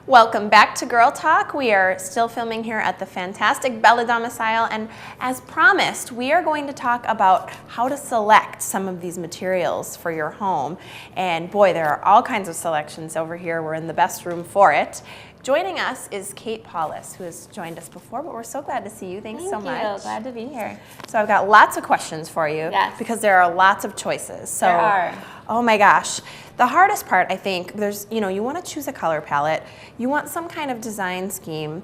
Welcome back to Girl Talk. We are still filming here at the fantastic Bella Domicile, and as promised, we are going to talk about how to select some of these materials for your home. And boy, there are all kinds of selections over here. We're in the best room for it. Joining us is Kate Paulus, who has joined us before, but we're so glad to see you. Thanks so much. Thank you. Glad to be here. So I've got lots of questions for you, because there are lots of choices. So, there are. Oh my gosh. The hardest part, I think, you want to choose a color palette. You want some kind of design scheme.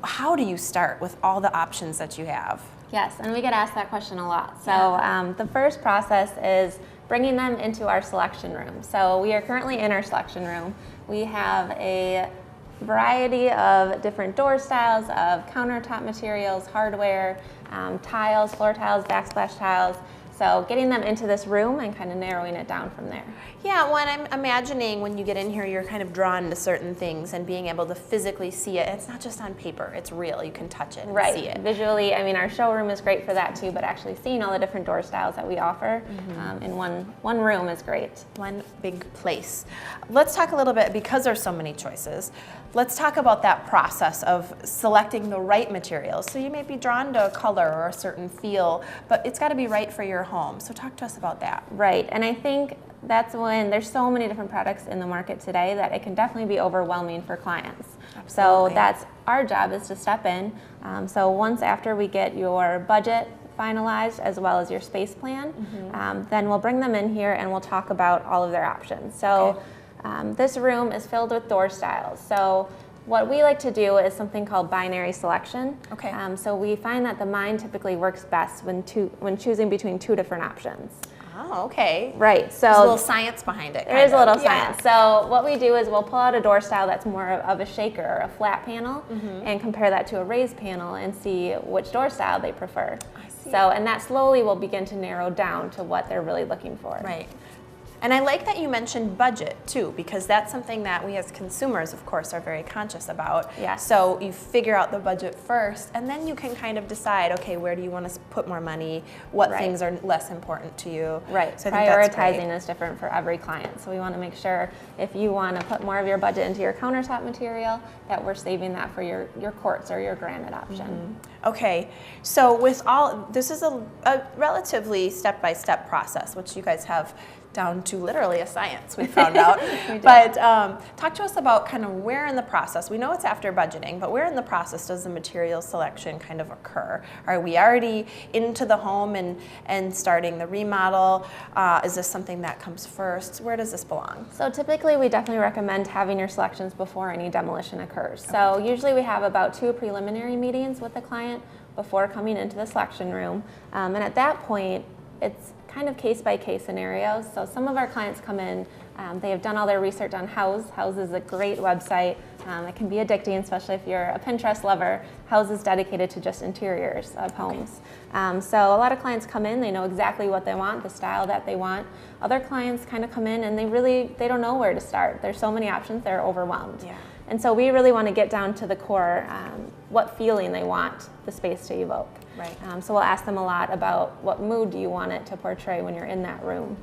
How do you start with all the options that you have? Yes, and we get asked that question a lot. So the first process is bringing them into our selection room. So we are currently in our selection room. We have a variety of different door styles, of countertop materials, hardware, tiles, floor tiles, backsplash tiles. So getting them into this room and kind of narrowing it down from there. Yeah, well, I'm imagining when you get in here, you're kind of drawn to certain things and being able to physically see it. It's not just on paper, it's real. You can touch it and see it. Visually, I mean, our showroom is great for that too, but actually seeing all the different door styles that we offer in one room is great. One big place. Let's talk a little bit, because there's so many choices, let's talk about that process of selecting the right materials. So you may be drawn to a color or a certain feel, but it's got to be right for your home. So talk to us about that. Right, and I think that's when there's so many different products in the market today that it can definitely be overwhelming for clients. Absolutely. So that's our job, is to step in. So once after we get your budget finalized as well as your space plan, then we'll bring them in here and we'll talk about all of their options. So this room is filled with door styles. So what we like to do is something called binary selection. Okay. So we find that the mind typically works best when choosing between two different options. Oh, okay. Right. So there's a little science behind it. There is a little science. So what we do is we'll pull out a door style that's more of a shaker or a flat panel and compare that to a raised panel and see which door style they prefer. I see. So, and that slowly will begin to narrow down to what they're really looking for. Right. And I like that you mentioned budget too, because that's something that we as consumers, of course, are very conscious about. Yes. So you figure out the budget first, and then you can kind of decide, okay, where do you want to put more money? What things are less important to you? Right. So prioritizing is different for every client. So we want to make sure if you want to put more of your budget into your countertop material, that we're saving that for your quartz or your granite option. Okay. So with all, this is a relatively step-by-step process, which you guys have down to literally a science, we found out. But talk to us about kind of where in the process, we know it's after budgeting, but where in the process does the material selection kind of occur? Are we already into the home and starting the remodel? Is this something that comes first? Where does this belong? So typically we definitely recommend having your selections before any demolition occurs. So usually we have about 2 preliminary meetings with the client before coming into the selection room. And at that point, it's kind of case-by-case scenarios. So some of our clients come in, they have done all their research on Houzz. Houzz is a great website. It can be addicting, especially if you're a Pinterest lover. Houzz is dedicated to just interiors of homes. So a lot of clients come in, they know exactly what they want, the style that they want. Other clients kind of come in and they don't know where to start. There's so many options, they're overwhelmed. Yeah. And so we really want to get down to the core, what feeling they want the space to evoke. Right. So we'll ask them a lot about what mood do you want it to portray when you're in that room,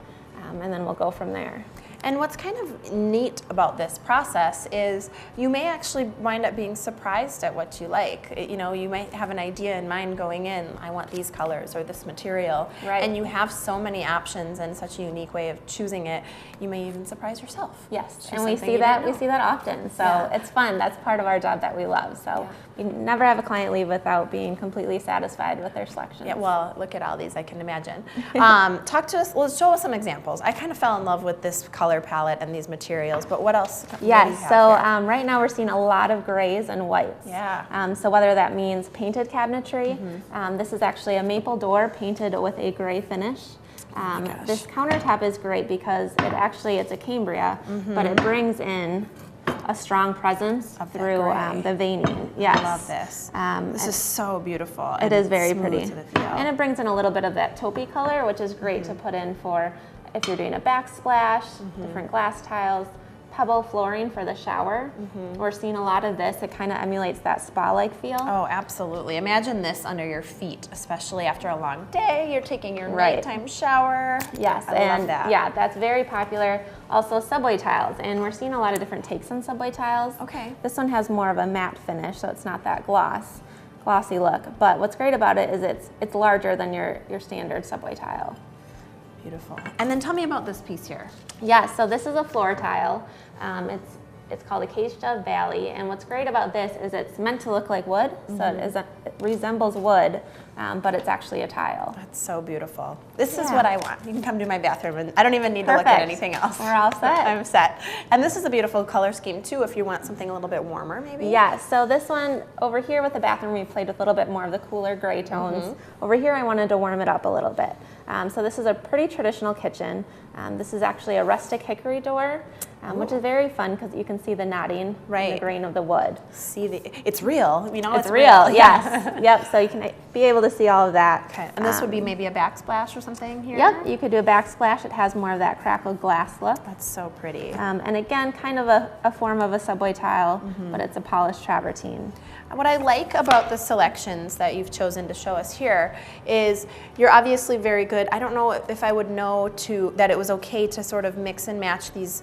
and then we'll go from there. And what's kind of neat about this process is you may actually wind up being surprised at what you like. You know, you might have an idea in mind going in, I want these colors or this material. Right. And you have so many options and such a unique way of choosing it, you may even surprise yourself. Yes, and we see that often. So it's fun. That's part of our job that we love. So we never have a client leave without being completely satisfied with their selections. Yeah, well, look at all these, I can imagine. Talk to us, let's show us some examples. I kind of fell in love with this color palette and these materials, but what else? Yes, so right now we're seeing a lot of grays and whites. Yeah. So whether that means painted cabinetry, this is actually a maple door painted with a gray finish. This countertop is great because it's a Cambria, but it brings in a strong presence through the veining. Yes. I love this. This is so beautiful. It is very pretty. To the feel. And it brings in a little bit of that taupey color, which is great to put in for if you're doing a backsplash, different glass tiles. pebble flooring for the shower. We're seeing a lot of this. It kind of emulates that spa-like feel. Oh, absolutely. Imagine this under your feet, especially after a long day. You're taking your Right. nighttime shower. Yes, I and love that. yeah, that's very popular. Also subway tiles, and we're seeing a lot of different takes on subway tiles. Okay. This one has more of a matte finish, so it's not that glossy look. But what's great about it is it's larger than your standard subway tile. Beautiful. And then tell me about this piece here. Yeah, so this is a floor tile. It's called Acacia Valley, and what's great about this is it's meant to look like wood, so it resembles wood, but it's actually a tile. That's so beautiful. This is Yeah. what I want. You can come to my bathroom, and I don't even need to look at Perfect. anything else. We're all set. I'm set. And this is a beautiful color scheme too, if you want something a little bit warmer, maybe. Yeah, so this one over here with the bathroom, we played with a little bit more of the cooler gray tones. Over here, I wanted to warm it up a little bit. So this is a pretty traditional kitchen. This is actually a rustic hickory door, which is very fun because you can see the knotting and the grain of the wood. It's real. You know, It's real, yes. Yep, so you can be able to see all of that. Okay. And this would be maybe a backsplash or something here? Yep, you could do a backsplash. It has more of that crackled glass look. That's so pretty. And again, kind of a form of a subway tile, but it's a polished travertine. What I like about the selections that you've chosen to show us here is you're obviously very good. I don't know if I would know that it was okay to sort of mix and match these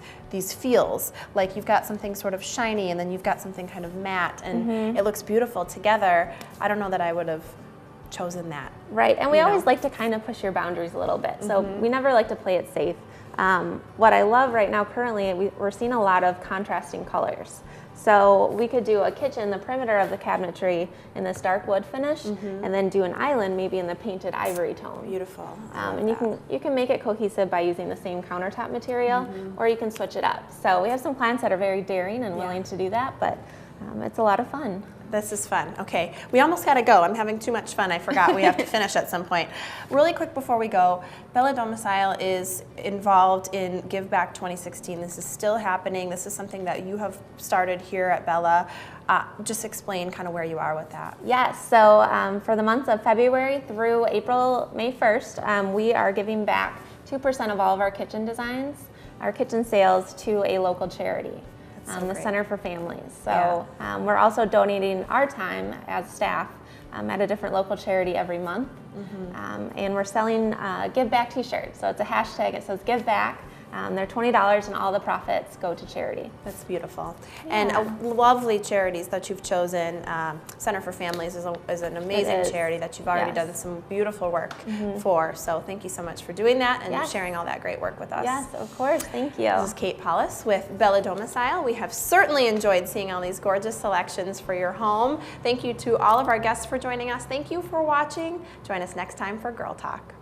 feels. Like you've got something sort of shiny and then you've got something kind of matte and it looks beautiful together. I don't know that I would have chosen that. Right, and we always like to kind of push your boundaries a little bit. So we never like to play it safe. What I love right now currently, we're seeing a lot of contrasting colors. So we could do a kitchen, the perimeter of the cabinetry in this dark wood finish, and then do an island maybe in the painted ivory tone. Beautiful. And you can make it cohesive by using the same countertop material, or you can switch it up. So we have some clients that are very daring and willing to do that, but it's a lot of fun. This is fun. Okay, we almost got to go. I'm having too much fun. I forgot we have to finish at some point. Really quick before we go, Bella Domicile is involved in Give Back 2016. This is still happening. This is something that you have started here at Bella. Just explain kind of where you are with that. Yes, so for the months of February through May 1st, we are giving back 2% of all of our kitchen designs, our kitchen sales, to a local charity. The Center for Families. So we're also donating our time as staff at a different local charity every month. And we're selling Give Back t-shirts. So it's a hashtag, it says Give Back. They're $20 and all the profits go to charity. That's beautiful. And lovely charities that you've chosen. Center for Families is an amazing charity that you've already done some beautiful work for. So thank you so much for doing that and sharing all that great work with us. Yes, of course. Thank you. This is Kate Paulus with Bella Domicile. We have certainly enjoyed seeing all these gorgeous selections for your home. Thank you to all of our guests for joining us. Thank you for watching. Join us next time for Girl Talk.